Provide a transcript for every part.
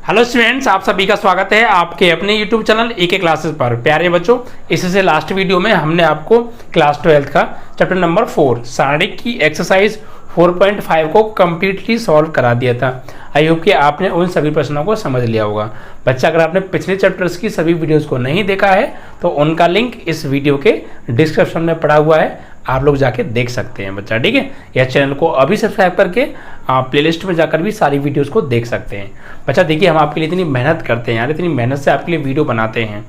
Hello students, आप सभी का स्वागत है आपके अपने यूट्यूब चैनल EK क्लासेस पर। प्यारे बच्चों, इससे लास्ट वीडियो में हमने आपको क्लास 12 का चैप्टर नंबर 4 सारणिक की एक्सरसाइज 4.5 को कम्प्लीटली सॉल्व करा दिया था। आई होप कि आपने उन सभी प्रश्नों को समझ लिया होगा। बच्चा, अगर आपने पिछले चैप्टर्स की सभी वीडियोस को नहीं देखा है तो उनका लिंक इस वीडियो के डिस्क्रिप्शन में पड़ा हुआ है, आप लोग जाके देख सकते हैं बच्चा। ठीक है, यह चैनल को अभी सब्सक्राइब करके आप प्लेलिस्ट में जाकर भी सारी वीडियोस को देख सकते हैं। बच्चा देखिए, हम आपके लिए इतनी मेहनत करते हैं यार, इतनी मेहनत से आपके लिए वीडियो बनाते हैं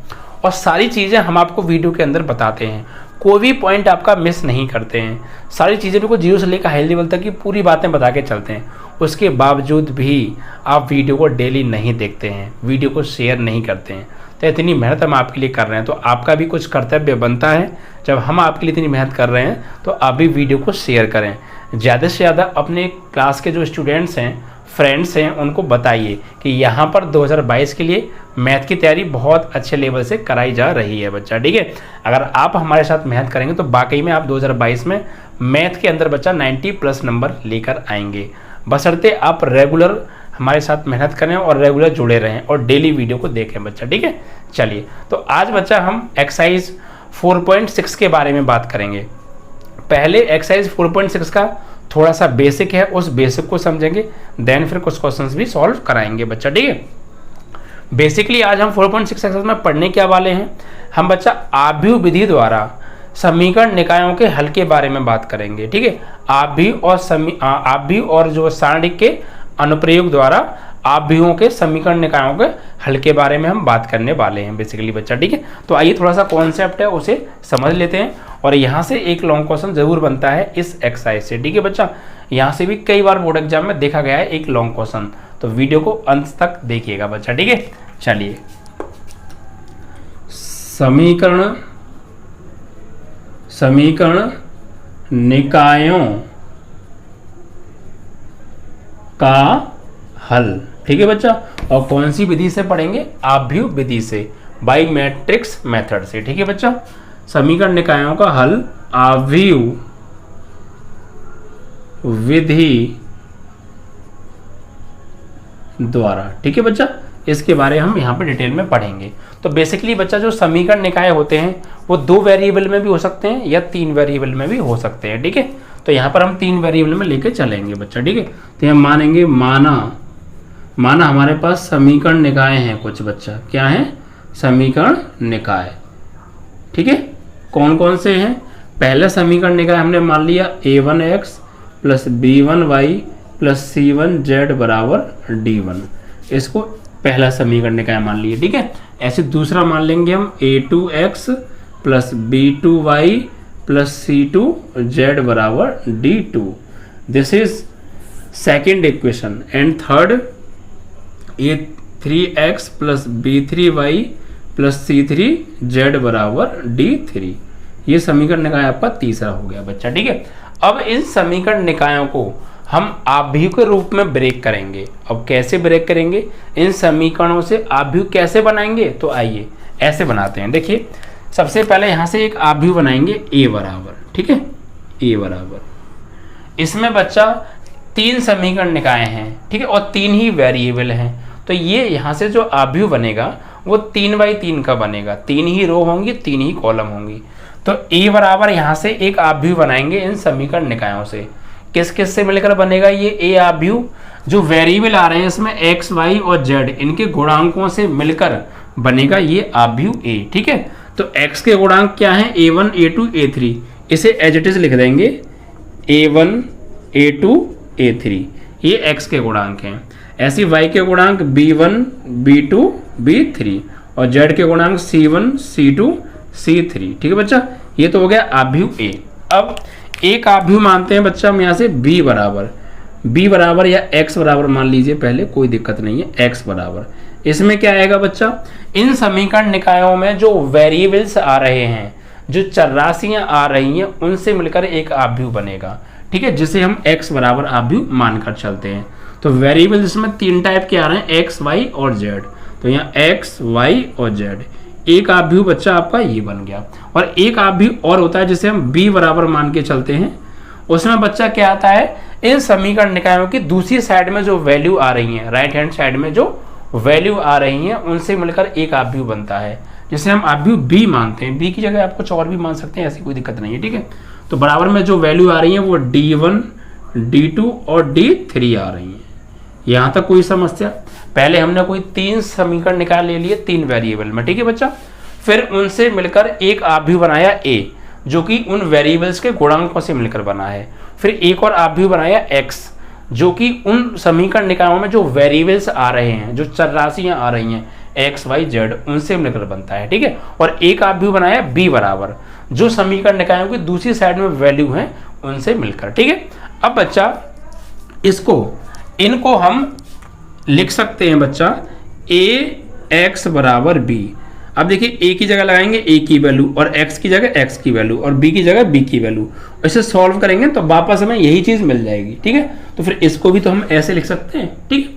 और सारी चीज़ें हम आपको वीडियो के अंदर बताते हैं, कोई भी पॉइंट आपका मिस नहीं करते हैं। सारी चीज़ें को जीरो से लेकर हाई लेवल तक की पूरी बातें बता के चलते हैं। उसके बावजूद भी आप वीडियो को डेली नहीं देखते हैं, वीडियो को शेयर नहीं करते हैं। तो इतनी मेहनत हम आपके लिए कर रहे हैं तो आपका भी कुछ कर्तव्य बनता है। जब हम आपके लिए इतनी मेहनत कर रहे हैं तो आप भी वीडियो को शेयर करें, ज़्यादा से ज़्यादा अपने क्लास के जो स्टूडेंट्स हैं, फ्रेंड्स हैं, उनको बताइए कि यहाँ पर 2022 के लिए मैथ की तैयारी बहुत अच्छे लेवल से कराई जा रही है बच्चा। ठीक है, अगर आप हमारे साथ मेहनत करेंगे तो वाकई में आप 2022 में मैथ के अंदर बच्चा 90+ नंबर लेकर आएंगे, बशर्ते आप रेगुलर हमारे साथ मेहनत करें और रेगुलर जुड़े रहें और डेली वीडियो को देखें बच्चा। ठीक है, चलिए तो आज बच्चा हम एक्सरसाइज 4.6 के बारे में बात करेंगे। पहले एक्सरसाइज 4.6 का थोड़ा सा बेसिक है, उस बेसिक को समझेंगे, देन फिर कुछ क्वेश्चंस भी सॉल्व कराएंगे बच्चा। ठीक है, बेसिकली आज हम 4.6 एक्सरसाइज में पढ़ने क्या वाले हैं, हम बच्चा आव्यूह विधि द्वारा समीकरण निकायों के हल के बारे में बात करेंगे। ठीक है, आव्यूह और जो सारणिक के अनुप्रयोग द्वारा आव्यूहों के समीकरण निकायों के हल के बारे में हम बात करने वाले हैं बेसिकली बच्चा। ठीक है, तो आइए थोड़ा सा कॉन्सेप्ट है उसे समझ लेते हैं और यहाँ से एक लॉन्ग क्वेश्चन जरूर बनता है इस एक्सरसाइज से। ठीक है बच्चा, यहाँ से भी कई बार बोर्ड एग्जाम में देखा गया है एक लॉन्ग क्वेश्चन, तो वीडियो को अंत तक देखिएगा बच्चा। ठीक है, चलिए समीकरण निकायों का हल। ठीक है बच्चा, और कौन सी विधि से पढ़ेंगे, आव्यूह विधि से, बाई मैट्रिक्स मेथड से। ठीक है बच्चा, समीकरण निकायों का हल आव्यूह विधि द्वारा। ठीक है बच्चा, इसके बारे में हम यहाँ पे डिटेल में पढ़ेंगे। तो बेसिकली बच्चा जो समीकरण निकाय होते हैं वो 2 वेरिएबल में भी हो सकते हैं या 3 वेरिएबल में भी हो सकते हैं। ठीक है, तो यहाँ पर हम 3 वेरिएबल में लेके चलेंगे बच्चा। ठीक है, तो हम मानेंगे माना हमारे पास समीकरण निकाय हैं कुछ बच्चा। क्या है, समीकरण निकाय। ठीक है, कौन कौन से हैं, पहला समीकरण निकाय हमने मान लिया a1x + b1y + c1z = d1, इसको पहला समीकरण निकाय मान लिए। ठीक है, ऐसे दूसरा मान लेंगे हम a2x + b2y + c2z = d2, this is second equation. And third a3x + b3y + c3z = d3, ये समीकरण निकाय आपका तीसरा हो गया बच्चा। ठीक है, अब इन समीकरण निकायों को हम आव्यूह के रूप में ब्रेक करेंगे। अब कैसे ब्रेक करेंगे, इन समीकरणों से आव्यूह कैसे बनाएंगे, तो आइए ऐसे बनाते हैं। देखिए, सबसे पहले यहाँ से एक आव्यूह बनाएंगे a बराबर। ठीक है, a बराबर, इसमें बच्चा 3 समीकरण निकाय हैं। ठीक है, और 3 ही वेरिएबल हैं, तो ये यहाँ से जो आव्यूह बनेगा वो 3/3 का बनेगा, 3 ही रो होंगी, 3 ही कॉलम होंगी। तो a बराबर यहाँ से एक आव्यूह बनाएंगे इन समीकरण निकायों से। किस किस से मिलकर बनेगा ये a आव्यूह, जो वेरिएबल आ रहे हैं इसमें x, y और z, इनके गुणांकों से मिलकर बनेगा ये आव्यूह a। ठीक है, तो x के गुणांक क्या हैं, a1 a2 a3, इसे एज इट इज लिख देंगे a1 a2 a3, ये x के गुणांक हैं। ऐसी y के गुणांक b1 b2 b3 और z के गुणांक c1 c2 c3। ठीक है बच्चा, ये तो हो गया आव्यूह a। अब एक आव्यूह मानते हैं बच्चा हम यहाँ से b बराबर या x बराबर मान लीजिए, पहले कोई दिक्कत नहीं है, x बराबर। इसमें क्या आएगा बच्चा, इन समीकरण निकायों में जो वेरिएबल्स आ रहे हैं, जो चरराशियां आ रही हैं, उनसे मिलकर एक आव्यूह बनेगा। ठीक है, जिसे हम x बराबर आव्यूह मानकर चलते हैं। तो वेरिएबल इसमें 3 टाइप के आ रहे हैं, x, y और z। तो यहाँ x, y और z, एक आव्यूह बच्चा आपका ये बन गया। और एक आव्यूह और होता है जिसे हम b बराबर मान के चलते हैं, उसमें बच्चा क्या आता है, इन समीकरण निकायों की दूसरी साइड में जो वैल्यू आ रही है, राइट हैंड साइड में जो वैल्यू आ रही हैं उनसे मिलकर एक आव्यूह बनता है, जिसे हम आव्यूह बी मानते हैं। बी की जगह आप कुछ और भी मान सकते हैं, ऐसी कोई दिक्कत नहीं है, ठीक है। तो बराबर में जो वैल्यू आ रही है वो D1, D2 और D3 आ रही है। यहाँ तक कोई समस्या? पहले हमने कोई 3 समीकरण निकाल ले लिए 3 वेरिएबल में, ठीक है बच्चा। फिर उनसे मिलकर एक आव्यूह बनाया A, जो कि उन वेरिएबल्स के गुणांकों से मिलकर बना है। फिर एक और आव्यूह बनाया X, जो कि उन समीकरण निकायों में जो वेरिएबल्स आ रहे हैं, जो चर राशियां आ रही हैं X, Y, Z, उनसे मिलकर बनता है, ठीक है। और एक आव्यूह बनाया B बराबर, जो समीकरण निकायों की दूसरी साइड में वैल्यू है उनसे मिलकर, ठीक है। अब बच्चा इनको हम लिख सकते हैं बच्चा AX बराबर B। अब देखिए A की जगह लगाएंगे A की वैल्यू और X की जगह X की वैल्यू और B की जगह B की वैल्यू। इसे सॉल्व करेंगे तो वापस हमें यही चीज मिल जाएगी, ठीक है। तो फिर इसको भी तो हम ऐसे लिख सकते हैं, ठीक है।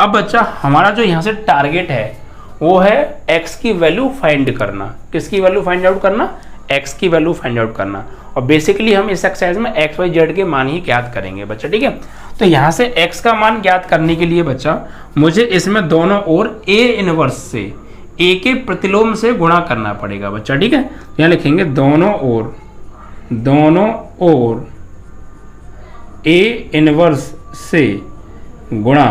अब बच्चा हमारा जो यहाँ से टारगेट है वो है X की वैल्यू फाइंड करना। किसकी वैल्यू फाइंड आउट करना? X की वैल्यू फाइंड आउट करना। और बेसिकली हम इस एक्सरसाइज में X, Y, Z के मान ही ज्ञात करेंगे बच्चा, ठीक है। तो यहाँ से X का मान ज्ञात करने के लिए बच्चा मुझे इसमें दोनों ओर A इनवर्स से, A के प्रतिलोम से गुणा करना पड़ेगा बच्चा, ठीक है। यहाँ लिखेंगे दोनों ओर A इनवर्स से गुणा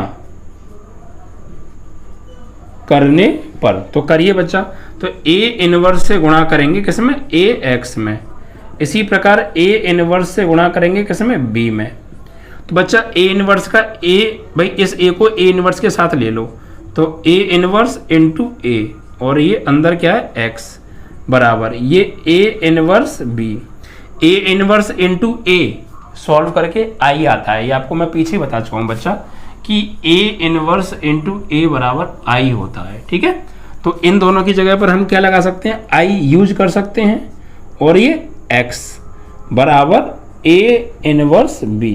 करने पर। तो करिए बच्चा। तो A इनवर्स से गुणा करेंगे किसमें? AX में। इसी प्रकार A इनवर्स से गुणा करेंगे किसमें? B में। तो बच्चा A इनवर्स का A, भाई इस A को A इनवर्स के साथ ले लो, तो A इनवर्स इंटू A, और ये अंदर क्या है? X बराबर ये A inverse B। A inverse into A solve करके I आता है। ये आपको मैं पीछे बता चुका हूँ बच्चा कि A इनवर्स इंटू A बराबर I होता है, ठीक है। तो इन दोनों की जगह पर हम क्या लगा सकते हैं? I यूज कर सकते हैं, और ये X बराबर A इनवर्स B।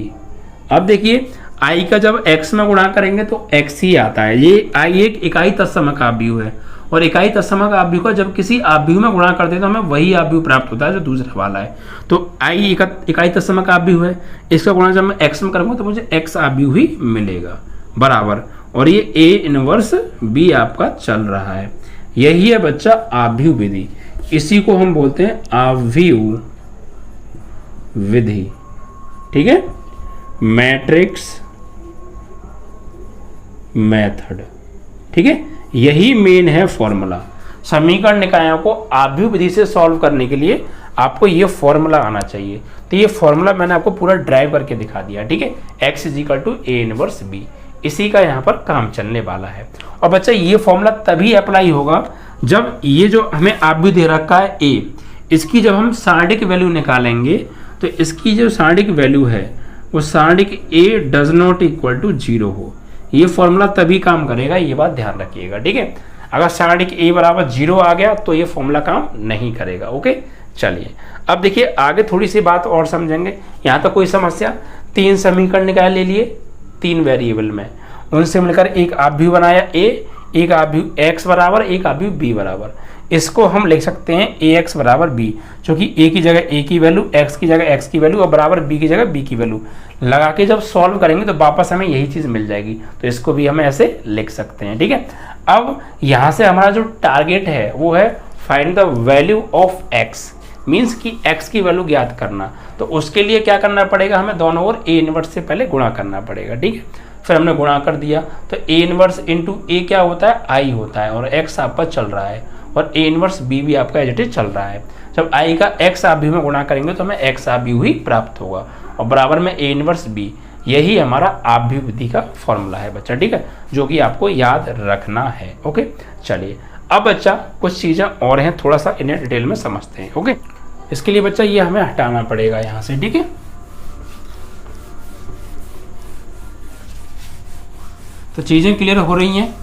अब देखिए I का जब X में गुणा करेंगे तो X ही आता है। ये I एक इकाई तत्समक आव्यूह है, और इकाई तत्समक आव्यूह का जब किसी आव्यूह में गुणा करते हैं तो हमें वही आव्यूह प्राप्त होता है जो दूसरा वाला है। तो I इकाई तत्समक आव्यूह है, इसका गुणा जब मैं X में करूँगा तो मुझे X आव्यूह ही मिलेगा बराबर, और ये A इनवर्स B आपका चल रहा है। यही है बच्चा आव्यूह विधि। इसी को हम बोलते हैं आव्यूह विधि, ठीक है, मैट्रिक्स मेथड, ठीक है। यही मेन है फॉर्मूला। समीकरण निकायों को आव्यूह विधि से सॉल्व करने के लिए आपको ये फॉर्मूला आना चाहिए। तो ये फॉर्मूला मैंने आपको पूरा ड्राइव करके दिखा दिया, ठीक है। X is equal to A inverse B, इसी का यहाँ पर काम चलने वाला है। और बच्चा ये फॉर्मूला तभी अप्लाई होगा जब ये जो हमें आव्यूह दे रखा है A, इसकी जब हम सारणिक वैल्यू निकालेंगे तो इसकी जो सारणिक वैल्यू है वो सारणिक A does not equal to 0 हो। ये फॉर्मूला तभी काम करेगा, ये बात ध्यान रखिएगा, ठीक है। अगर सारणिक A बराबर 0 आ गया तो ये फॉर्मूला काम नहीं करेगा, ओके। चलिए अब देखिए आगे थोड़ी सी बात और समझेंगे। यहाँ तक कोई समस्या? 3 समीकरण निकाल ले लिए 3 वेरिएबल में, उनसे मिलकर एक आव्यूह बनाया A, एक आव्यूह X बराबर, एक आव्यूह B बराबर। इसको हम लिख सकते हैं AX बराबर B, क्योंकि A की जगह A की वैल्यू, X की जगह X की वैल्यू और बराबर B की जगह B की वैल्यू लगा के जब सॉल्व करेंगे तो वापस हमें यही चीज़ मिल जाएगी। तो इसको भी हम ऐसे लिख सकते हैं, ठीक है। अब यहाँ से हमारा जो टारगेट है वो है find the value of X, means कि X की वैल्यू ज्ञात करना। तो उसके लिए क्या करना पड़ेगा? हमें दोनों ओर A इनवर्स से पहले गुणा करना पड़ेगा, ठीक है। फिर हमने गुणा कर दिया तो A इनवर्स इंटू A क्या होता है? I होता है, और X आपका चल रहा है, और A इनवर्स B भी आपका एज इट इज चल रहा है। जब I का X आव्यूह में गुणा करेंगे तो हमें X आव्यूह ही प्राप्त होगा, और बराबर में A इनवर्स B। यही हमारा आव्यूह विधि का फॉर्मूला है बच्चा, ठीक है, जो कि आपको याद रखना है, ओके। चलिए अब बच्चा कुछ चीज़ें और हैं, थोड़ा सा इन्हें डिटेल में समझते हैं, ओके। इसके लिए बच्चा ये हमें हटाना पड़ेगा यहाँ से, ठीक है। तो चीज़ें क्लियर हो रही हैं?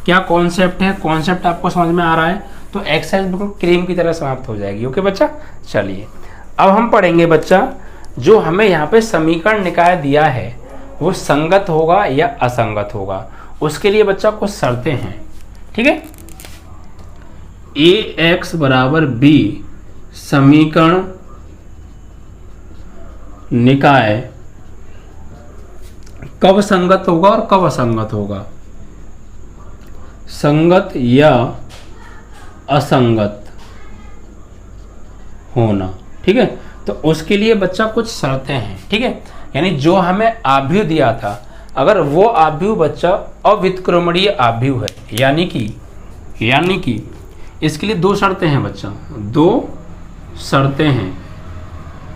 क्या कॉन्सेप्ट है? कॉन्सेप्ट आपको समझ में आ रहा है तो एक्सरसाइज बिल्कुल क्रीम की तरह समाप्त हो जाएगी, ओके बच्चा। चलिए अब हम पढ़ेंगे बच्चा, जो हमें यहाँ पे समीकरण निकाय दिया है वो संगत होगा या असंगत होगा। उसके लिए बच्चा कुछ शर्तें हैं, ठीक है। AX बराबर B समीकरण निकाय कब संगत होगा और कब असंगत होगा? संगत या असंगत होना। ठीक है, तो उसके लिए बच्चा कुछ शर्तें हैं। ठीक है, यानी जो हमें आव्यूह दिया था, अगर वो आव्यूह बच्चा अव्युत्क्रमणीय आव्यूह है, यानी कि इसके लिए दो शर्तें हैं बच्चा, दो शर्तें हैं।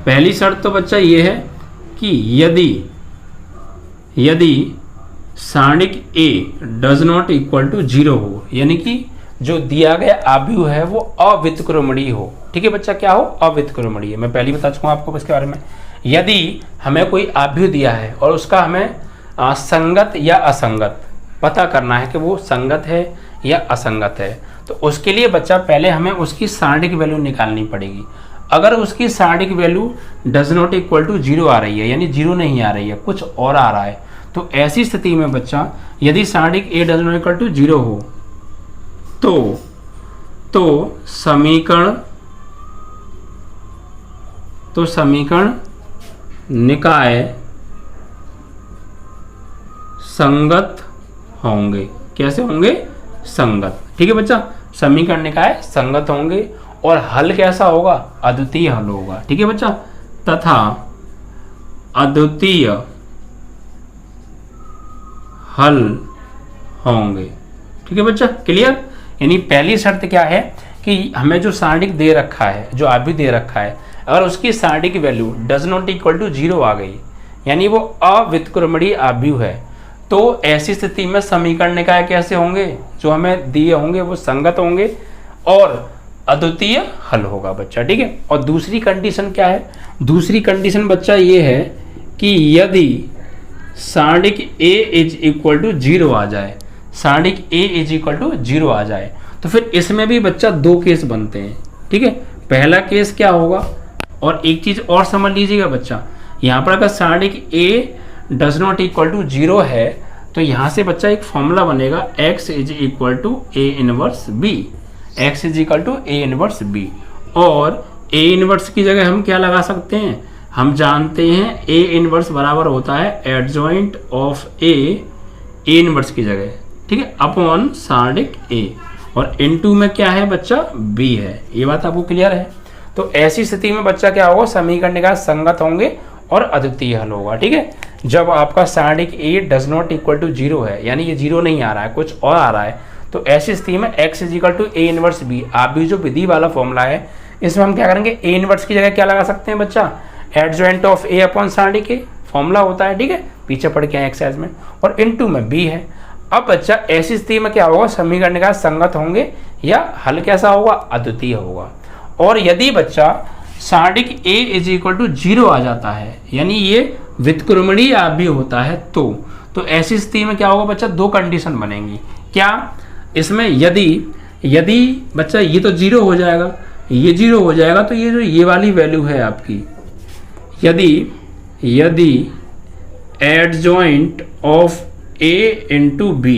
पहली शर्त तो बच्चा ये है कि यदि सारणिक A does not equal to 0 हो, यानी कि जो दिया गया आव्यूह है वो अव्युत्क्रमणीय हो। ठीक है बच्चा, क्या हो? अव्युत्क्रमणीय। मैं पहले बता चुका हूं आपको इसके बारे में। यदि हमें कोई आव्यूह दिया है और उसका हमें संगत या असंगत पता करना है कि वो संगत है या असंगत है, तो उसके लिए बच्चा पहले हमें उसकी सारणिक वैल्यू निकालनी पड़ेगी। अगर उसकी सारणिक value does not equal to 0 आ रही है, यानी 0 नहीं आ रही है, कुछ और आ रहा है, तो ऐसी स्थिति में बच्चा यदि सारणिक A does not equal to 0 हो तो समीकरण निकाय संगत होंगे। कैसे होंगे? संगत। ठीक है बच्चा, समीकरण निकाय संगत होंगे और हल कैसा होगा? अद्वितीय हल होगा। ठीक है बच्चा, तथा अद्वितीय हल होंगे। ठीक है बच्चा, क्लियर? यानी पहली शर्त क्या है कि हमें जो सारणिक दे रखा है, जो आव्यूह दे रखा है, अगर उसकी सारणिक value does not equal to 0 आ गई, यानी वो अव्युत्क्रमणीय आव्यूह है, तो ऐसी स्थिति में समीकरण निकाय कैसे होंगे? जो हमें दिए होंगे वो संगत होंगे और अद्वितीय हल होगा बच्चा। ठीक है, और दूसरी कंडीशन क्या है? दूसरी कंडीशन बच्चा ये है कि यदि सारणिक A इज इक्वल टू 0 आ जाए, सारणिक A इज इक्वल टू 0 आ जाए, तो फिर इसमें भी बच्चा दो केस बनते हैं। ठीक है, पहला केस क्या होगा? और एक चीज और समझ लीजिएगा बच्चा, यहाँ पर अगर सारणिक A does not equal to 0 है, तो यहाँ से बच्चा एक फॉर्मूला बनेगा x is equal to A inverse B, x is equal to A inverse B। और A इनवर्स की जगह हम क्या लगा सकते हैं? हम जानते हैं A इनवर्स बराबर होता है एडजॉइंट ऑफ A इनवर्स की जगह, ठीक है, अपॉन सारणिक A, और इनटू में क्या है बच्चा? B है। ये बात आपको क्लियर है? तो ऐसी स्थिति में बच्चा क्या होगा? समीकरण निकाय संगत होंगे और अद्वितीय हल होगा। ठीक है, जब आपका सारणिक A does not equal to 0 है, यानी ये 0 नहीं आ रहा है, कुछ और आ रहा है, तो ऐसी स्थिति में x is equal to A inverse B, आप भी जो विधि वाला फॉर्मूला है, इसमें हम क्या करेंगे? A इनवर्स की जगह क्या लगा सकते हैं बच्चा? एडजॉइंट ऑफ A अपॉन सारणिक A फॉर्मूला होता है। ठीक है, पीछे पढ़ के एक्सरसाइज में, और इनटू में B है। अब बच्चा ऐसी स्थिति में क्या होगा? समीकरण निकाय संगत होंगे या हल कैसा होगा? अद्वितीय होगा। और यदि बच्चा सारणिक A इज इक्वल टू 0 आ जाता है, यानी ये व्युत्क्रमणीय आव्यूह होता है, तो ऐसी स्थिति में क्या होगा बच्चा? दो कंडीशन बनेंगी। क्या? इसमें यदि बच्चा ये तो 0 हो जाएगा, ये 0 हो जाएगा, तो ये जो ये वाली वैल्यू है आपकी, यदि adjoint of A into B,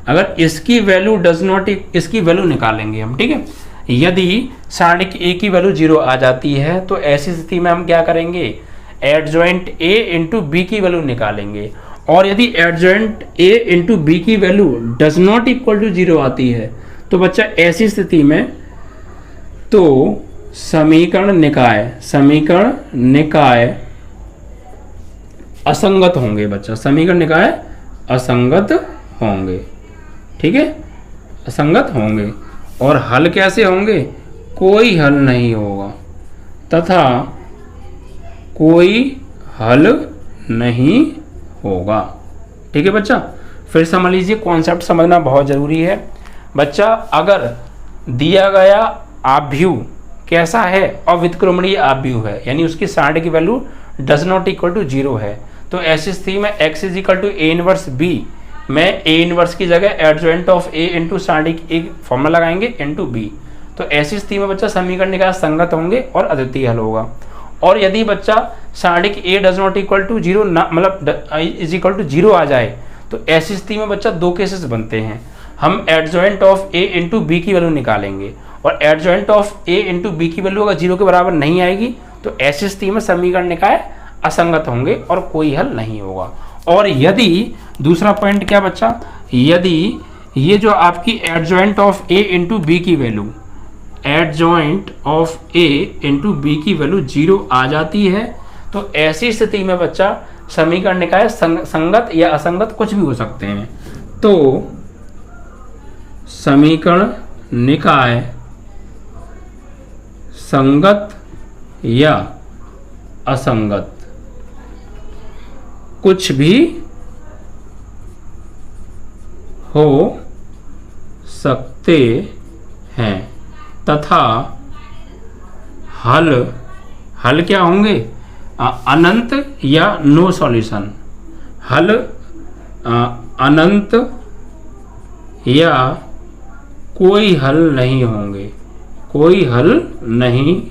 अगर इसकी वैल्यू डज नॉट, इसकी वैल्यू निकालेंगे हम। ठीक है, यदि सारणिक A की वैल्यू 0 आ जाती है, तो ऐसी स्थिति में हम क्या करेंगे? एडजॉइंट A इंटू B की वैल्यू निकालेंगे। और यदि एडजॉइंट A इंटू B की value does not equal to 0 आती है, तो बच्चा ऐसी स्थिति में तो समीकरण निकाय असंगत होंगे बच्चा, समीकरण निकाय असंगत होंगे। ठीक है, असंगत होंगे। और हल कैसे होंगे? कोई हल नहीं होगा, तथा कोई हल नहीं होगा। ठीक है बच्चा, फिर समझ लीजिए, कॉन्सेप्ट समझना बहुत जरूरी है बच्चा। अगर दिया गया आव्यूह कैसा है? अव्युत्क्रमणीय आव्यूह है, यानी उसकी सारणिक की value does not equal to 0 है, तो ऐसी स्थिति में x is equal to A inverse B में A इनवर्स की जगह एडजॉइंट ऑफ A इंटू सारणिक एक फॉर्मूला लगाएंगे इंटू B, तो ऐसी स्थिति में बच्चा समीकरण निकाय संगत होंगे और अद्वितीय हल होगा। और यदि बच्चा सारणिक A does not equal to 0 ना, मतलब इज इक्वल टू 0 आ जाए, तो ऐसी स्थिति में बच्चा दो केसेस बनते हैं। हम adjoint of A into B की वैल्यू निकालेंगे, और adjoint of A into B की वैल्यू अगर 0 के बराबर नहीं आएगी, तो ऐसी स्थिति में समीकरण निकाय असंगत होंगे और कोई हल नहीं होगा। और यदि दूसरा पॉइंट क्या बच्चा? यदि ये जो आपकी adjoint of A into B की value, adjoint of A into B की वैल्यू 0 आ जाती है, तो ऐसी स्थिति में बच्चा समीकरण निकाय संगत या असंगत कुछ भी हो सकते हैं। तो समीकरण निकाय संगत या असंगत कुछ भी हो सकते हैं तथा हल क्या होंगे, अनंत या नो सॉल्यूशन। हल अनंत या कोई हल नहीं होंगे, कोई हल नहीं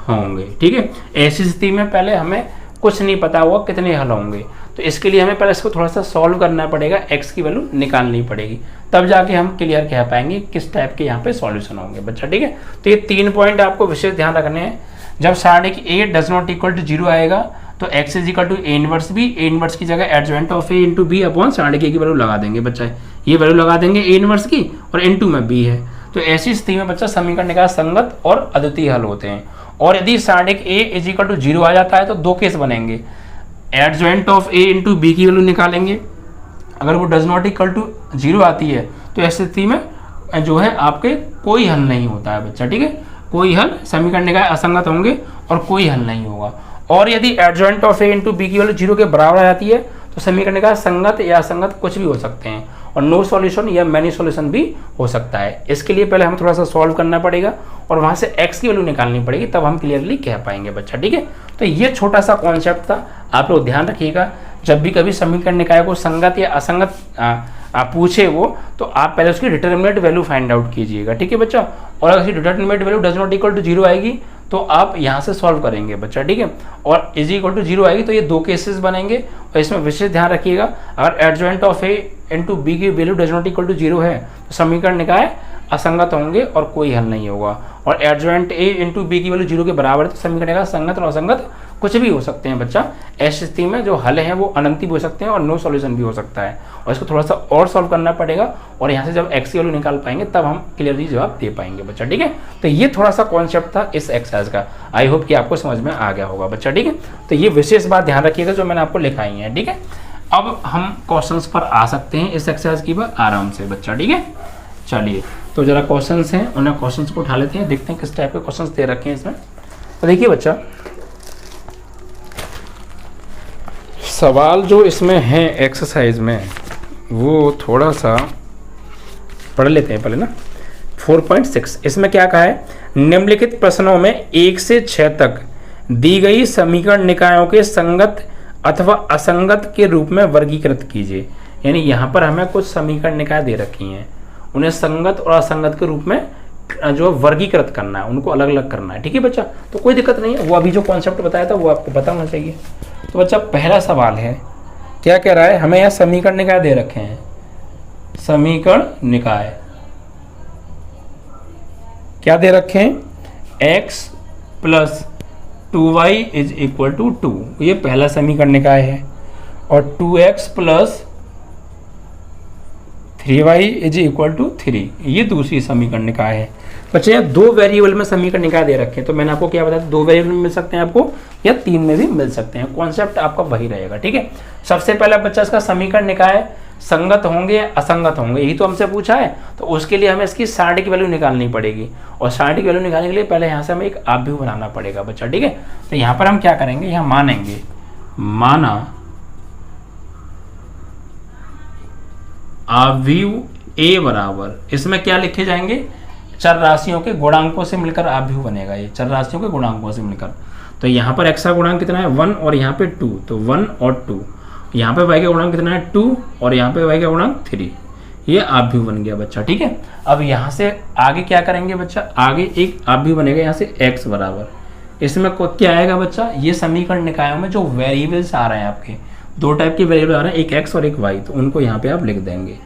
होंगे। ठीक है, ऐसी स्थिति में पहले हमें कुछ नहीं पता हुआ कितने हल होंगे, तो इसके लिए हमें पहले इसको थोड़ा सा सॉल्व करना पड़ेगा, x की वैल्यू निकालनी पड़ेगी, तब जाके हम क्लियर कह पाएंगे किस टाइप के यहाँ पे सॉल्यूशन होंगे बच्चा। ठीक है, तो ये 3 पॉइंट आपको विशेष ध्यान रखने हैं। जब सारणिक a does not equal to 0 आएगा तो x is equal to a inverse b, a inverse की जगह adjoint of a into B upon सारणिक a की वैल्यू लगा देंगे बच्चा, ये वैल्यू लगा देंगे a इनवर्स की और इंटू में b है। तो ऐसी स्थिति में बच्चा समीकरण निकाय संगत और अद्वितीय हल होते हैं। और यदि सारणिक a इज इक्वल टू 0 आ जाता है तो 2 केस बनेंगे, adjoint of a into B की वैल्यू निकालेंगे, अगर वो डज नॉट इक्वल टू 0 आती है तो ऐसी स्थिति में जो है आपके कोई हल नहीं होता है बच्चा। ठीक है, कोई हल, समीकरण निकाय असंगत होंगे और कोई हल नहीं होगा। और यदि adjoint of a into B की वैल्यू 0 के बराबर आ जाती है तो समीकरण निकाय संगत या असंगत कुछ भी हो सकते हैं, और नो सॉल्यूशन या मैनी सॉल्यूशन भी हो सकता है। इसके लिए पहले हमें थोड़ा सा सॉल्व करना पड़ेगा और वहां से x की वैल्यू निकालनी पड़ेगी, तब हम क्लियरली कह पाएंगे बच्चा। ठीक है, तो ये छोटा सा कॉन्सेप्ट था, आप लोग ध्यान रखिएगा। जब भी कभी समीकरण निकाय को संगत या असंगत आप पूछे वो, तो आप पहले उसकी डिटरमिनेंट वैल्यू फाइंड आउट कीजिएगा। ठीक है बच्चा, और अगर determinant value does not equal to 0 आएगी तो आप यहाँ से सॉल्व करेंगे बच्चा। ठीक है, और इज इक्वल टू 0 आएगी तो ये 2 केसेस बनेंगे, और इसमें विशेष ध्यान रखिएगा, अगर adjoint of a into B की value does not equal to 0 है तो समीकरण निकाय असंगत होंगे और कोई हल नहीं होगा, और एडजॉइंट a इंटू बी की वैल्यू 0 के बराबर है तो समीकरण निकाय संगत और असंगत कुछ भी हो सकते हैं बच्चा। ऐसी स्थिति में जो हल है वो अनंत भी हो सकते हैं और नो सॉल्यूशन भी हो सकता है, और इसको थोड़ा सा और सॉल्व करना पड़ेगा, और यहाँ से जब x की वैल्यू निकाल पाएंगे तब हम क्लियरली जवाब दे पाएंगे बच्चा। ठीक है, तो ये थोड़ा सा कॉन्सेप्ट था इस एक्सरसाइज का, आई होप कि आपको समझ में आ गया होगा बच्चा। ठीक है, तो ये विशेष बात ध्यान रखिएगा जो मैंने आपको लिखाई है। ठीक है, अब हम क्वेश्चंस पर आ सकते हैं इस एक्सरसाइज की बात आराम से बच्चा। ठीक है, चलिए तो जरा क्वेश्चंस हैं, उन्हें क्वेश्चंस को उठा लेते हैं, देखते हैं किस टाइप के क्वेश्चंस दे रखे हैं इसमें। तो देखिए बच्चा, सवाल जो इसमें है एक्सरसाइज में वो थोड़ा सा पढ़ लेते हैं पहले ना। 4.6 इसमें क्या कहा है, निम्नलिखित प्रश्नों में 1 से 6 तक दी गई समीकरण निकायों के संगत अथवा असंगत के रूप में वर्गीकृत कीजिए। यानी यहाँ पर हमें कुछ समीकरण निकाय दे रखी हैं, उन्हें संगत और असंगत के रूप में जो वर्गीकृत करना है, उनको अलग अलग करना है। ठीक है बच्चा, तो कोई दिक्कत नहीं है, वो अभी जो कॉन्सेप्ट बताया था वो आपको पता होना चाहिए। तो बच्चा पहला सवाल है, क्या कह रहा है, हमें यहाँ समीकरण निकाय दे रखे हैं, समीकरण निकाय क्या दे रखे हैं, x plus 2y is equal to 2, ये पहला समीकरण निकाय है, और 2x plus 3y is equal to 3, ये दूसरी समीकरण निकाय है। बच्चे यहाँ 2 वेरिएबल में समीकरण निकाय दे रखे हैं, तो मैंने आपको क्या बताया, 2 वेरिएबल में मिल सकते हैं आपको या 3 में भी मिल सकते हैं, कॉन्सेप्ट आपका वही रहेगा। ठीक है, सबसे पहला बच्चा इसका समीकरण निकाय संगत होंगे या असंगत होंगे, यही तो हमसे पूछा है, तो उसके लिए हमें इसकी सारणी की वैल्यू निकालनी पड़ेगी, और सारणी की वैल्यू निकालने के लिए पहले यहाँ से हमें एक आव्यूह बनाना पड़ेगा बच्चा। ठीक है, तो यहाँ पर हम क्या करेंगे, यहाँ मानेंगे, माना आव्यूह a बराबर, इसमें क्या लिखे जाएंगे, चर राशियों के गुणांकों से मिलकर आव्यूह बनेगा, ये चर राशियों के गुणांकों से मिलकर। तो यहाँ पर x का गुणांक कितना है 1 और यहाँ पे 2, तो 1 और 2, यहाँ पे y का गुणांक कितना है 2 और यहाँ पे y का गुणांक 3, ये आव्यूह बन गया बच्चा। ठीक है, अब यहाँ से आगे क्या करेंगे बच्चा, आगे एक आव्यूह बनेगा यहाँ से x बराबर, इसमें क्या आएगा बच्चा, ये समीकरण निकायों में जो वेरिएबल्स आ रहे हैं आपके, 2 टाइप के वेरिएबल आ रहे हैं, एक x और एक y, तो उनको यहाँ पे आप लिख देंगे,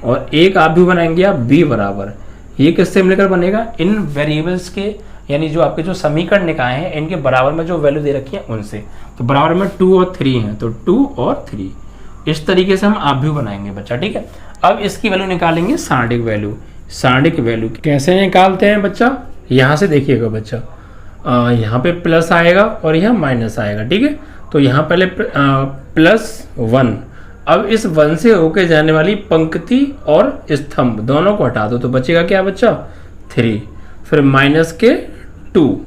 और एक आव्यूह बनाएंगे आप b बराबर, ये किससे मिलकर बनेगा, इन वेरिएबल्स के, यानी जो आपके जो समीकरण निकाय हैं इनके बराबर में जो वैल्यू दे रखी है उनसे, तो बराबर में 2 और 3 है, तो 2 और 3, इस तरीके से हम आव्यूह बनाएंगे बच्चा। ठीक है, अब इसकी वैल्यू निकालेंगे सारणिक वैल्यू। सारणिक वैल्यू कैसे निकालते हैं बच्चा, यहाँ से देखिएगा बच्चा, यहाँ पे प्लस आएगा और यहाँ माइनस आएगा, ठीक है। तो यहाँ पहले +1, अब इस 1 से होके जाने वाली पंक्ति और स्तंभ दोनों को हटा दो तो बचेगा क्या बच्चा 3, फिर -2,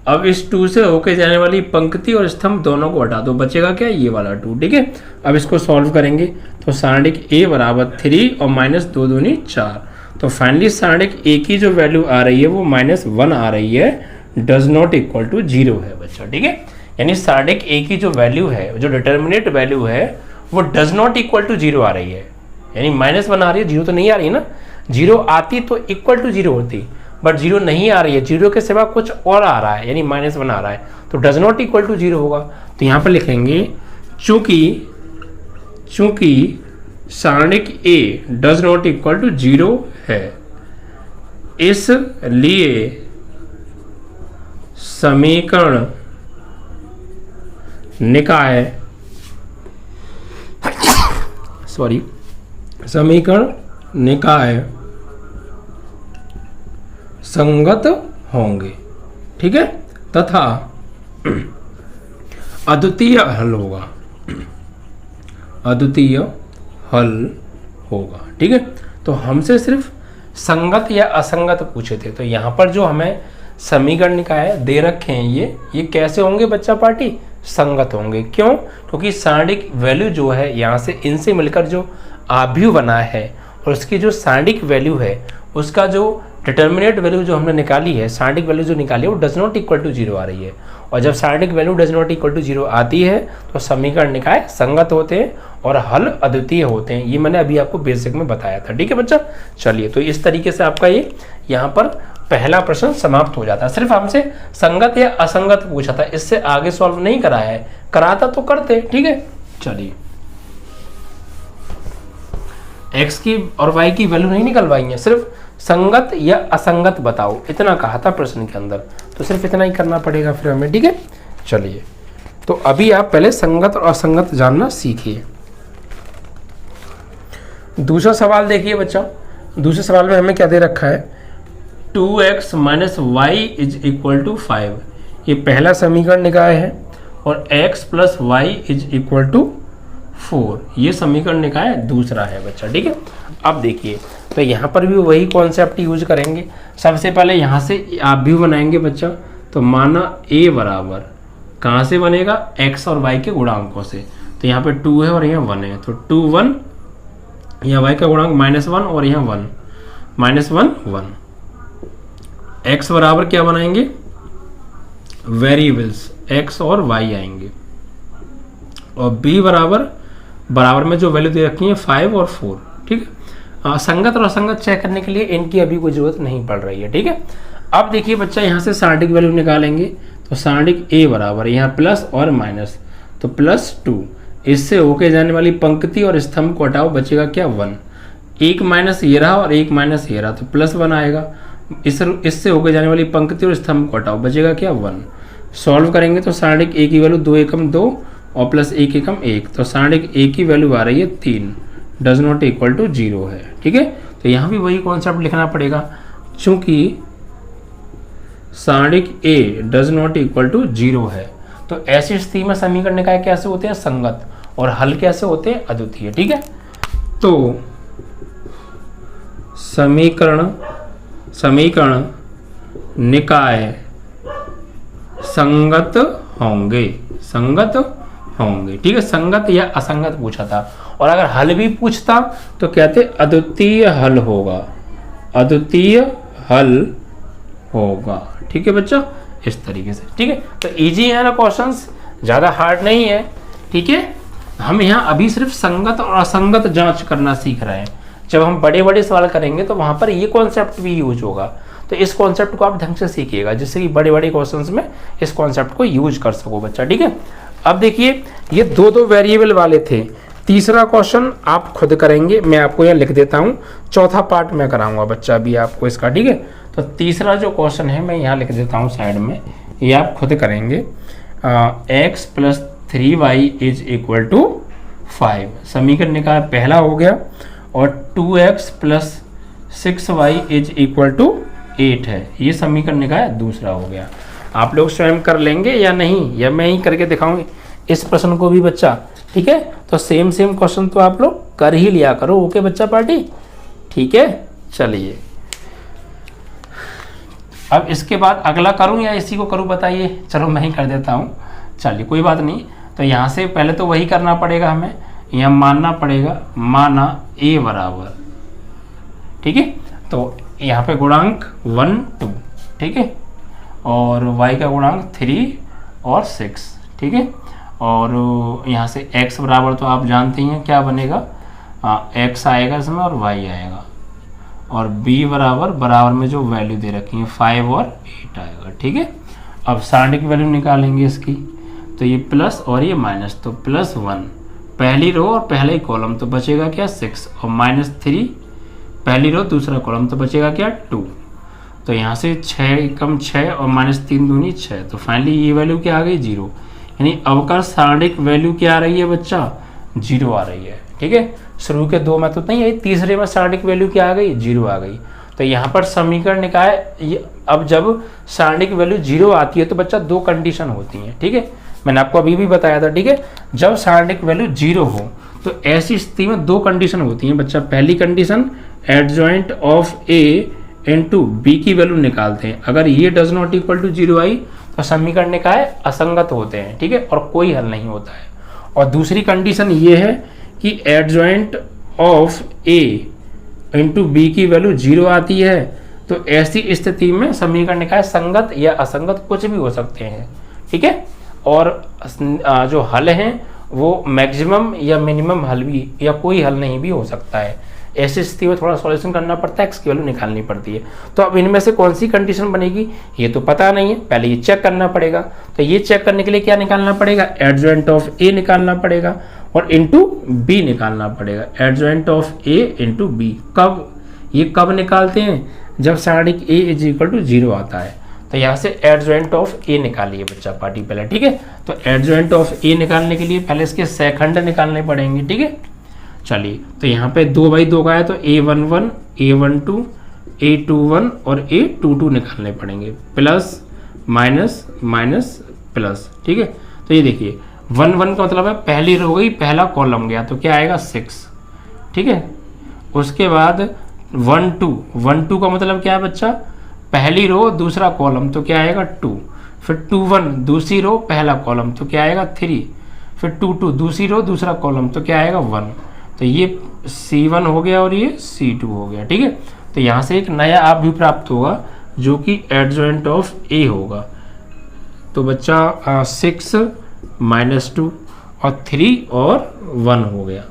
अब इस 2 से होके जाने वाली पंक्ति और स्तंभ दोनों को हटा दो बचेगा क्या ये वाला 2, ठीक है। अब इसको सॉल्व करेंगे तो सारणिक A बराबर 3 और -2 दूनी 4, तो फाइनली सारणिक A की जो वैल्यू आ रही है वो -1 आ रही है, डज नॉट इक्वल टू 0 है बच्चा, ठीक है। यानी सारणिक A की जो वैल्यू है, जो डिटर्मिनेट वैल्यू है, वो डज नॉट इक्वल टू 0 आ रही है, यानी -1 आ रही है, 0 तो नहीं आ रही है ना। 0 आती तो इक्वल टू 0 होती, बट 0 नहीं आ रही है, 0 के सिवा कुछ और आ रहा है, यानी -1 आ रहा है, तो डज नॉट इक्वल टू 0 होगा। तो यहाँ पर लिखेंगे चूंकि सारणिक A does not equal to 0 है, इसलिए समीकरण निकाय संगत होंगे, ठीक है, तथा अद्वितीय हल होगा, ठीक है। तो हमसे सिर्फ संगत या असंगत पूछे थे, तो यहाँ पर जो हमें समीकरण निकाय दे रखे हैं ये कैसे होंगे बच्चा पार्टी, संगत होंगे। क्यों? क्योंकि सारणिक वैल्यू जो है यहाँ से इनसे मिलकर जो आव्यूह बना है और उसकी जो सारणिक वैल्यू है उसका जो डिटर्मिनेट वैल्यू जो हमने निकाली है, सारणिक वैल्यू जो निकाली है वो डज नॉट इक्वल टू 0 आ रही है, और जब सारणिक value does not equal to 0 आती है तो समीकरण निकाय संगत होते हैं और हल अद्वितीय होते हैं। ये मैंने अभी आपको बेसिक में बताया था, ठीक है बच्चा। चलिए, तो इस तरीके से आपका ये यहाँ पर पहला प्रश्न समाप्त हो जाता है। सिर्फ हमसे संगत या असंगत पूछा था, इससे आगे सॉल्व नहीं कराया है, कराता तो करते, ठीक है। चलिए, x की और y की वैल्यू नहीं निकलवाई है, सिर्फ संगत या असंगत बताओ, इतना कहा था प्रश्न के अंदर, तो सिर्फ इतना ही करना पड़ेगा फिर हमें, ठीक है। चलिए, तो अभी आप पहले संगत और असंगत जानना सीखिए। दूसरा सवाल देखिए बच्चा, दूसरे सवाल में हमें क्या दे रखा है, 2x - y = 5, ये पहला समीकरण निकाय है, और x + y = 4, ये समीकरण निकाय दूसरा है बच्चा, ठीक है। अब देखिए, तो यहाँ पर भी वही कॉन्सेप्ट यूज करेंगे। सबसे पहले यहाँ से आव्यूह बनाएंगे बच्चा, तो माना a बराबर कहाँ से बनेगा, x और y के गुणांकों से, तो यहाँ पे 2 है और यहाँ 1 है, तो 2 1, यहाँ y का गुणांक -1 और यहाँ 1 -1 1। x बराबर क्या बनाएंगे, वेरिएबल्स x और y आएंगे, और b बराबर में जो वैल्यू दे रखी है 5 और 4, ठीक है। संगत और असंगत चेक करने के लिए इनकी अभी कोई जरूरत नहीं पड़ रही है, ठीक है। अब देखिए बच्चा, यहाँ से सारणिक वैल्यू निकालेंगे, तो सारणिक A बराबर यहाँ प्लस और माइनस, तो +2, इससे होके जाने वाली पंक्ति और स्तंभ को हटाओ बचेगा क्या 1, एक माइनस ये रहा और एक माइनस ये रहा, तो +1 आएगा। इससे होके जाने वाली पंक्ति और स्तंभ को हटाओ बचेगा क्या 1। सॉल्व करेंगे तो सारणिक A की वैल्यू 2 एकम 2 और +1 एकम 1, तो सारणिक A की वैल्यू आ रही है 3, डज नॉट इक्वल टू 0 है, ठीक है। तो यहाँ भी वही कॉन्सेप्ट लिखना पड़ेगा, चूंकि सारणिक A does not equal to 0 है, तो ऐसी स्थिति में समीकरण निकाय कैसे होते हैं, संगत, और हल कैसे होते हैं, अद्वितीय, ठीक है। तो समीकरण निकाय संगत होंगे, ठीक है। संगत या असंगत पूछा था, और अगर हल भी पूछता तो कहते अद्वितीय हल होगा, ठीक है बच्चा, इस तरीके से, ठीक है। तो इजी है ना क्वेश्चंस, ज़्यादा हार्ड नहीं है, ठीक है। हम यहाँ अभी सिर्फ संगत और असंगत जांच करना सीख रहे हैं, जब हम बड़े बड़े सवाल करेंगे तो वहाँ पर ये कॉन्सेप्ट भी यूज होगा, तो इस कॉन्सेप्ट को आप ढंग से सीखिएगा, जिससे कि बड़े बड़े क्वेश्चंस में इस कॉन्सेप्ट को यूज कर सको बच्चा, ठीक है। अब देखिए, ये दो वेरिएबल वाले थे, तीसरा क्वेश्चन आप खुद करेंगे, मैं आपको यहाँ लिख देता हूँ, चौथा पार्ट मैं कराऊंगा बच्चा अभी आपको इसका, ठीक है। तो तीसरा जो क्वेश्चन है मैं यहाँ लिख देता हूँ साइड में, ये आप खुद करेंगे। x + 3y = 5, समीकरण निकाय पहला हो गया, और 2x plus 6y is equal to 8 है। ये समीकरण का है दूसरा हो गया। आप लोग स्वयं कर लेंगे या नहीं, या मैं ही करके दिखाऊंगी इस प्रश्न को भी बच्चा, ठीक है। तो सेम क्वेश्चन तो आप लोग कर ही लिया करो। ओके बच्चा पार्टी, ठीक है। चलिए अब इसके बाद अगला करूं या इसी को करूं बताइए। चलो मैं ही कर देता हूं, चलिए कोई बात नहीं। तो यहाँ से पहले तो वही करना पड़ेगा हमें, यहाँ मानना पड़ेगा, माना a बराबर, ठीक है। तो यहाँ पे गुणांक 1 2, ठीक है, और y का गुणांक 3 और 6, ठीक है। और यहाँ से x बराबर तो आप जानते हैं क्या बनेगा, x आएगा इसमें और y आएगा, और b बराबर में जो वैल्यू दे रखी है 5 और 8 आएगा, ठीक है। अब सारणी की वैल्यू निकालेंगे इसकी, तो ये प्लस और ये माइनस, तो +1 पहली रो और पहला ही कॉलम, तो बचेगा क्या 6, और -3 पहली रो दूसरा कॉलम, तो बचेगा क्या 2। तो यहाँ से 6 कम 6 और -3 दूनी 6, तो फाइनली ये वैल्यू क्या आ गई 0। यानी अवकल सारणिक वैल्यू क्या आ रही है बच्चा, 0 आ रही है, ठीक है। शुरू के दो में तो नहीं आई, तीसरे में सारणिक वैल्यू क्या आ गई 0 आ गई। तो यहाँ पर समीकरण निकाय, अब जब सारणिक वैल्यू 0 आती है तो बच्चा दो कंडीशन होती हैं, ठीक है। मैंने आपको अभी भी बताया था, ठीक है। जब सारणिक वैल्यू 0 हो तो ऐसी स्थिति में दो कंडीशन होती हैं बच्चा। पहली condition adjoint of a into B की वैल्यू निकालते हैं। अगर ये डज नॉट इक्वल टू 0 आई तो समीकरण निकाय असंगत होते हैं, ठीक है, और कोई हल नहीं होता है। और दूसरी कंडीशन ये है कि adjoint of a into B की वैल्यू 0 आती है, तो ऐसी स्थिति में समीकरण निकाय संगत या असंगत कुछ भी हो सकते हैं, ठीक है। और जो हल हैं वो मैक्सिमम या मिनिमम हल भी, या कोई हल नहीं भी हो सकता है। ऐसी स्थिति में थोड़ा सॉल्यूशन करना पड़ता है, x की वैल्यू निकालनी पड़ती है। तो अब इनमें से कौन सी कंडीशन बनेगी ये तो पता नहीं है, पहले ये चेक करना पड़ेगा। तो ये चेक करने के लिए क्या निकालना पड़ेगा, एडजॉइंट ऑफ a निकालना पड़ेगा और इंटू b निकालना पड़ेगा। Adjoint of a into b कब निकालते हैं, जब सारणिक a इज इक्वल टू 0 आता है। तो यहाँ से एडजॉइंट ऑफ a निकालिए बच्चा पार्टी पहले, ठीक है। तो एडजॉइंट ऑफ a निकालने के लिए पहले इसके सेकंड निकालने पड़ेंगे, ठीक है। चलिए तो यहाँ पे 2/2 का है, तो a11 a12 a21 और a22 निकालने पड़ेंगे, प्लस माइनस माइनस प्लस, ठीक है। तो ये देखिए 1 का मतलब है पहली रो गई, पहला कॉलम गया, तो क्या आएगा 6, ठीक है। उसके बाद 1 2 का मतलब क्या है बच्चा, पहली रो दूसरा कॉलम, तो क्या आएगा 2। फिर 2 दूसरी रो पहला कॉलम, तो क्या आएगा 3। फिर 2 दूसरी रो दूसरा कॉलम, तो क्या आएगा 1। तो ये C1 हो गया और ये C2 हो गया, ठीक है। तो यहाँ से एक नया आप भी प्राप्त होगा जो कि एडजॉइंट ऑफ A होगा। तो बच्चा 6 -2 और 3 और 1 हो गया,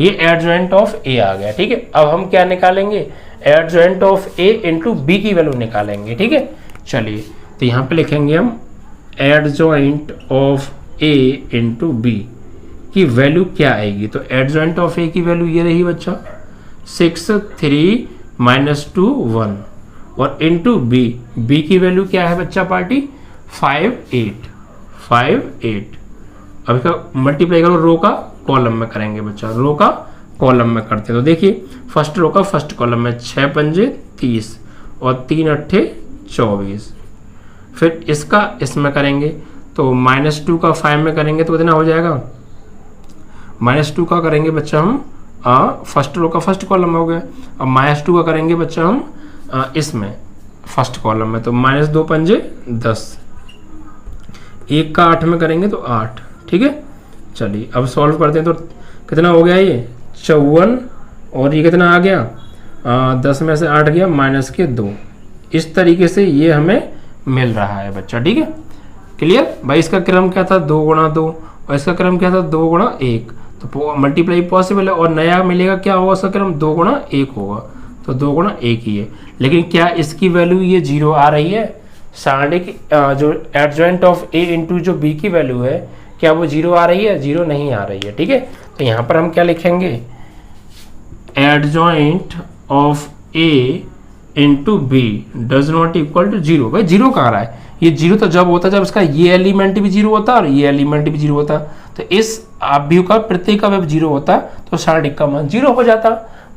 ये एडजॉइंट ऑफ A आ गया, ठीक है। अब हम क्या निकालेंगे, adjoint of A into B की वैल्यू निकालेंगे, ठीक है। चलिए तो यहाँ पे लिखेंगे हम adjoint of A into B की वैल्यू क्या आएगी। तो एडजॉइंट ऑफ A की वैल्यू ये रही बच्चा 6 3 -2 1 और इंटू बी की वैल्यू क्या है बच्चा पार्टी 5 8। अब इसका मल्टीप्लाई करो, रो का कॉलम में करेंगे बच्चा, रो का कॉलम में करते हैं। तो देखिए फर्स्ट रो का फर्स्ट कॉलम में 6 पंजे 30 और 3 अट्ठे 24। फिर इसका इसमें करेंगे तो -2 का 5 में करेंगे तो कितना हो जाएगा, -2 का करेंगे बच्चा हम फर्स्ट रो का फर्स्ट कॉलम में हो गया। अब -2 का करेंगे बच्चा हम इसमें फर्स्ट कॉलम में, तो -2 पंजे 10, 1 का 8 में करेंगे तो 8, ठीक है। चलिए अब सॉल्व करते हैं, तो कितना हो गया ये 54 और ये कितना आ गया 10 में से 8 गया -2। इस तरीके से ये हमें मिल रहा है बच्चा, ठीक है। क्लियर भाई, इसका क्रम क्या था 2 गुणा 2 और इसका क्रम क्या था 2 गुणा 1, तो मल्टीप्लाई पॉसिबल है। और नया मिलेगा क्या होगा, इसका क्रम 2 गुणा 1 होगा, तो 2 गुणा 1 ही है। लेकिन क्या इसकी वैल्यू ये 0 आ रही है, सारणिक जो एडजॉइंट ऑफ A इंटू जो B की वैल्यू है क्या वो 0 आ रही है, 0 नहीं आ रही है, ठीक है। तो यहाँ पर हम क्या लिखेंगे, adjoint of A into B does not equal to 0। भाई 0 कहाँ रहा है, ये 0 तो जब होता है जब इसका ये एलिमेंट भी 0 होता और ये एलिमेंट भी 0 होता। तो इस अवयव का प्रत्येक अवयव 0 होता तो सारणिक का मान 0 हो जाता।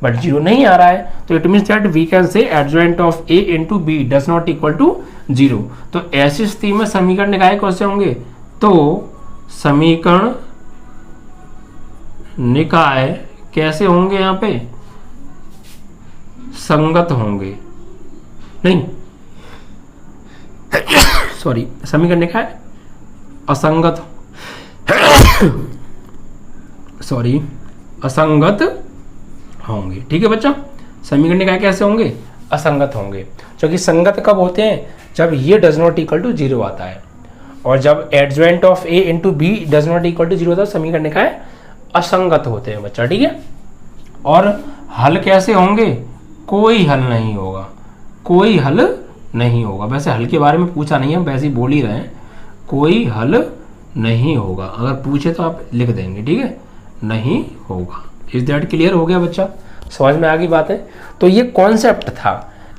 बट 0 नहीं आ रहा है, तो it means that we can say adjoint of a into B does not equal to 0। तो ऐसी स्थिति में समीकरण निकाय कैसे होंगे, तो समीकरण निकाय कैसे होंगे, यहाँ पे संगत होंगे, नहीं सॉरी, समीकरण निकाय असंगत सॉरी असंगत होंगे। ठीक है बच्चा, समीकरण निकाय कैसे होंगे, असंगत होंगे। क्योंकि संगत कब होते हैं, जब ये डज नॉट इक्वल टू 0 आता है, और जब adjoint of a into B does not equal to 0 होता है, समीकरण निकाय असंगत होते हैं बच्चा। ठीक है, और हल कैसे होंगे, कोई हल नहीं होगा, कोई हल नहीं होगा। वैसे हल के बारे में पूछा नहीं है, हम वैसे ही बोल ही रहे हैं, कोई हल नहीं होगा। अगर पूछे तो आप लिख देंगे, ठीक है, नहीं होगा। इज दैट क्लियर हो गया बच्चा, समझ में आ गई बात है। तो ये कॉन्सेप्ट था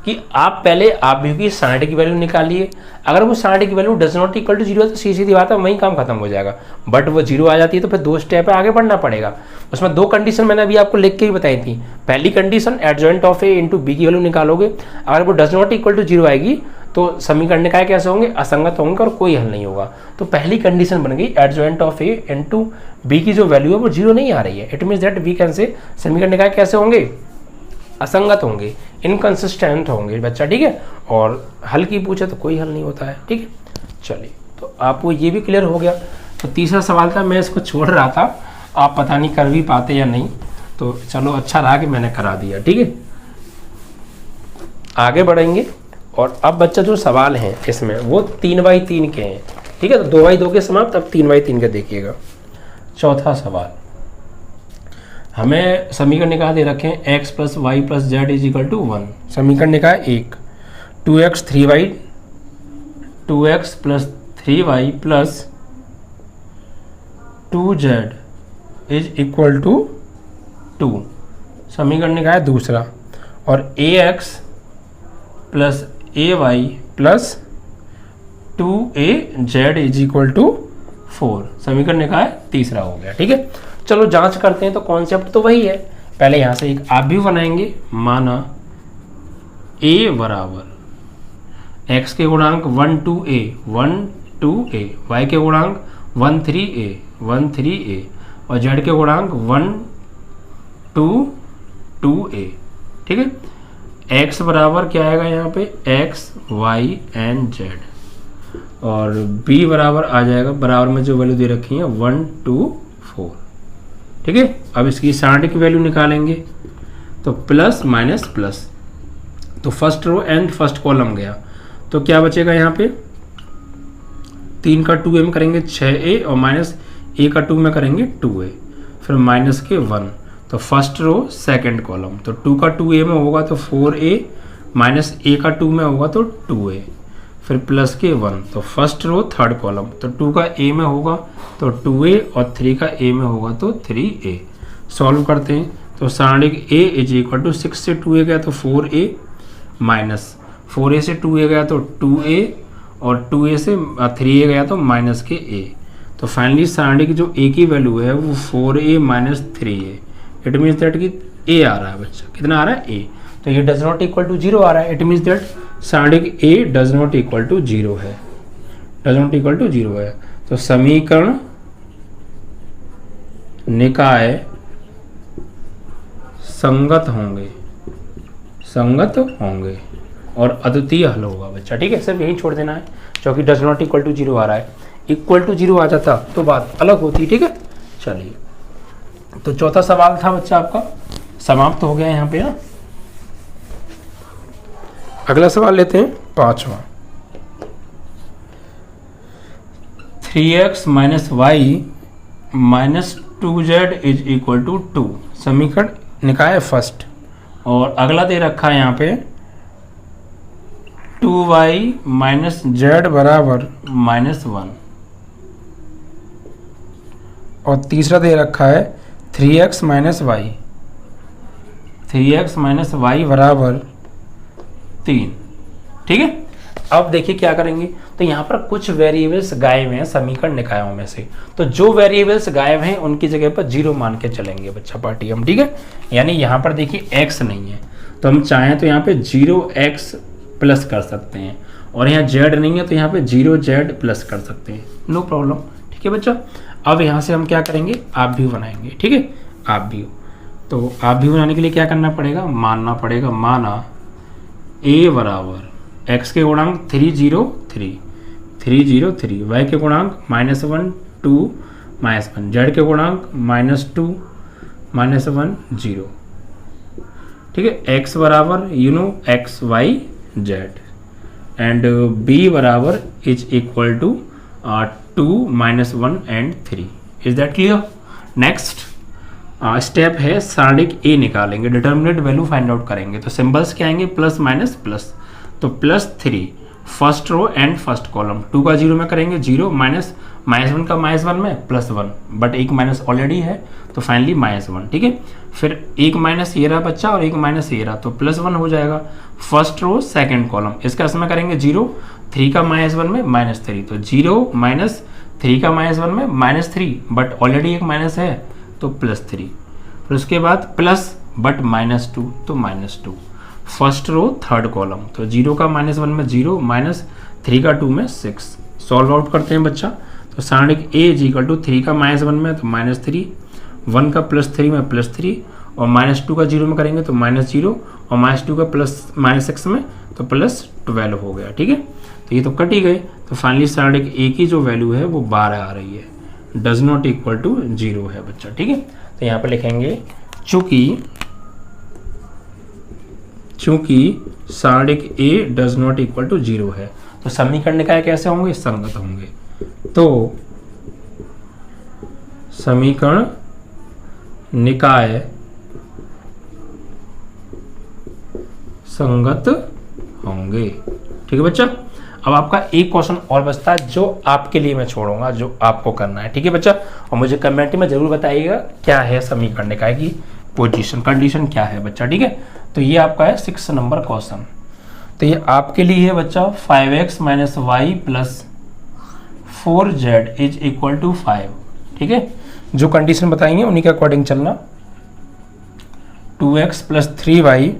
कि आप पहले आप भी की 60 की वैल्यू निकालिए, अगर वो 60 की value does not equal to 0 है तो सीधी बात है वहीं काम खत्म हो जाएगा। बट वो 0 आ जाती है तो फिर 2 स्टेप है, आगे बढ़ना पड़ेगा। उसमें 2 कंडीशन मैंने अभी आपको लिख के ही बताई थी। पहली condition adjoint of a into B की वैल्यू निकालोगे, अगर वो डज नॉट इक्वल टू 0 आएगी तो समीकरण निकाय कैसे होंगे, असंगत होंगे और कोई हल नहीं होगा। तो पहली कंडीशन बन गई adjoint of a into B की जो वैल्यू है वो 0 नहीं आ रही है। It means that we can say समीकरण निकाय कैसे होंगे, असंगत होंगे, इनकंसिस्टेंट होंगे बच्चा। ठीक है, और हल की पूछे तो कोई हल नहीं होता है। ठीक है, चलिए, तो आपको ये भी क्लियर हो गया। तो तीसरा सवाल था, मैं इसको छोड़ रहा था, आप पता नहीं कर भी पाते या नहीं, तो चलो अच्छा रहा कि मैंने करा दिया। ठीक है, आगे बढ़ेंगे। और अब बच्चा जो सवाल हैं इसमें वो 3x3 के हैं। ठीक है, तो 2x2 के समाप्त, अब 3x3 के देखिएगा। चौथा सवाल, हमें समीकरण निकाय दे रखे हैं x plus y plus z is equal to 1। समीकरण निकाय 1, 2x 3y 2x plus 3y plus 2z is equal to 2। समीकरण निकाय दूसरा, और ax plus ay plus 2az is equal to 4। समीकरण निकाय तीसरा हो गया। ठीक है, चलो जांच करते हैं। तो कॉन्सेप्ट तो वही है, पहले यहां से एक आप भी बनाएंगे, माना a बराबर x के गुणांक 1 2a 1 2a, y के गुणांक 1 3a 1 3a, और z के गुणांक 1 2 2a। ठीक है, x बराबर क्या आएगा यहाँ पे, x y एंड z, और b बराबर आ जाएगा, बराबर में जो वैल्यू दे रखी है 1 2 4। ठीक है, अब इसकी 60 की वैल्यू निकालेंगे, तो प्लस माइनस प्लस, तो first row and first column गया, तो क्या बचेगा यहाँ पे, 3 का 2a में करेंगे 6a, और माइनस a का 2 में करेंगे 2a, फिर माइनस के 1, तो फर्स्ट रो सेकंड कॉलम, तो 2 का 2a में होगा तो 4a, माइनस a का 2 में होगा तो 2a, फिर प्लस के 1, तो फर्स्ट रो थर्ड कॉलम, तो 2 का a में होगा तो 2a, और 3 का a में होगा तो 3a। सॉल्व करते हैं, तो सारणिक a इज इक्वल टू 6 से 2a गया तो 4a, माइनस 4a से 2a गया तो 2a, और 2a से 3a गया तो माइनस के a। तो फाइनली सारणिक जो a की वैल्यू है वो 4a minus 3a। It means that कि a आ रहा है बच्चा, कितना आ रहा है, a। तो ये डज नॉट इक्वल टू 0 आ रहा है। इट मीन्स दैट सारणिक a does not equal to 0 है, डज नॉट इक्वल टू 0 है। तो समीकरण निकाय संगत होंगे, संगत होंगे, और अद्वितीय हल होगा बच्चा। ठीक है, सिर्फ यही छोड़ देना है, क्योंकि डज नॉट इक्वल टू 0 आ रहा है। इक्वल टू 0 आ जाता तो बात अलग होती। ठीक है, चलिए, तो चौथा सवाल था बच्चा आपका समाप्त हो गया यहाँ पे ना। अगला सवाल लेते हैं, पांचवा। 3x minus y minus 2z is equal to 2। समीकरण निकाय फर्स्ट, और अगला दे रखा है यहाँ पे 2y माइनस जेड बराबर -1, और तीसरा दे रखा है 3x minus Y, 3x minus Y बराबर 3। ठीक है, अब देखिए क्या करेंगे। तो यहाँ पर कुछ वेरिएबल्स गायब हैं समीकरण निकायों में से, तो जो वेरिएबल्स गायब हैं उनकी जगह पर 0 मान के चलेंगे बच्चा पार्टी हम, ठीक है। यानी यहाँ पर देखिए x नहीं है तो हम चाहें तो यहाँ पे 0x प्लस कर सकते हैं, और यहाँ z नहीं है तो यहाँ पे 0z प्लस कर सकते हैं, नो प्रॉब्लम, ठीक है बच्चा। अब यहाँ से हम क्या करेंगे, आप भी बनाएंगे, ठीक है, आप भी। तो आप भी बनाने के लिए क्या करना पड़ेगा, मानना पड़ेगा, माना a बराबर x के गुणांक 303, 303, y के गुणांक -1 2 -1, z के गुणांक -2 -1 0, ठीक है। x बराबर x y z and b बराबर is equal to 2 -1 and 3। Is that clear? Next step है सारणिक ए निकालेंगे, डिटर्मिनेंट वैल्यू फाइंड आउट करेंगे। तो सिंबल्स क्या आएंगे, प्लस माइनस प्लस, तो +3 first row and first column, 2 का 0 में करेंगे 0, -1 का -1 में +1, बट एक माइनस ऑलरेडी है तो फाइनली -1, ठीक है। फिर एक माइनस ये रहा बच्चा और एक माइनस ये रहा तो +1 हो जाएगा, फर्स्ट रो सेकंड कॉलम, इसका इसमें करेंगे 0, 3 का -1 में -3, तो 0 -3 का -1 में -3, बट ऑलरेडी एक माइनस है तो +3, फिर उसके बाद प्लस बट -2 तो -2, फर्स्ट रो थर्ड कॉलम, तो 0 का -1 में 0, -3 का 2 में 6। सॉल्व आउट करते हैं बच्चा, तो सारणिक A इज इक्वल टू 3 का -1 में तो -3, 1 का +3 में +3, और -2 का 0 में करेंगे तो -0, और -2 का -6 में तो +12 हो गया, ठीक है। तो ये तो कट ही गए, तो फाइनली सारणिक A की जो वैल्यू है वो 12 आ रही है, डज नॉट इक्वल टू 0 है बच्चा, ठीक है। तो यहाँ पर लिखेंगे चूंकि सारणिक A does not equal to 0 है, तो समीकरण निकाय कैसे होंगे, संगत होंगे। तो समीकरण निकाय संगत होंगे, ठीक है बच्चा। अब आपका एक क्वेश्चन और बचता है जो आपके लिए मैं छोड़ूंगा, जो आपको करना है, ठीक है बच्चा। और मुझे कमेंट में जरूर बताइएगा क्या है समीकरण निकाय की पोजीशन, कंडीशन क्या है बच्चा, ठीक है। तो ये आपका है 6 नंबर क्वेश्चन। तो ये आपके लिए है बच्चा 5x - y + 4z is equal to 5, ठीक है। जो कंडीशन बताएंगे उन्हीं के अकॉर्डिंग चलना। 2x + 3y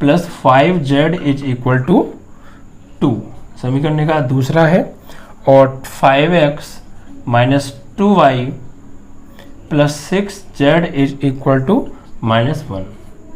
+ 5z is equal to 2 समीकरण का दूसरा है, और 5x - 2y + 6z is equal to -1,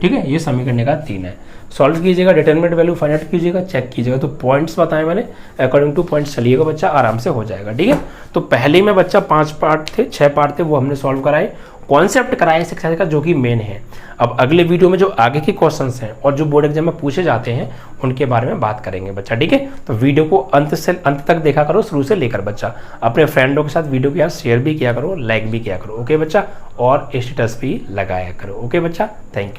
ठीक है। ये समीकरण का 3 है। सॉल्व कीजिएगा, डिटरमिनेंट वैल्यू फाइंड आउट कीजिएगा, चेक कीजिएगा। तो पॉइंट्स बताए मैंने, अकॉर्डिंग टू पॉइंट्स चलिएगा बच्चा, आराम से हो जाएगा, ठीक है। तो पहले में बच्चा 5 पार्ट थे, 6 पार्ट थे, वो हमने सॉल्व कराए, कॉन्सेप्ट कराए इस एक्सरसाइज का जो कि मेन है। अब अगले वीडियो में जो आगे के क्वेश्चंस हैं और जो बोर्ड एग्जाम में पूछे जाते हैं उनके बारे में बात करेंगे बच्चा, ठीक है। तो वीडियो को अंत से अंत तक देखा करो, शुरू से लेकर बच्चा। अपने फ्रेंडों के साथ वीडियो को यार शेयर भी किया करो, लाइक भी किया करो, ओके बच्चा, और स्टेटस भी लगाया करो, ओके बच्चा। Thank you.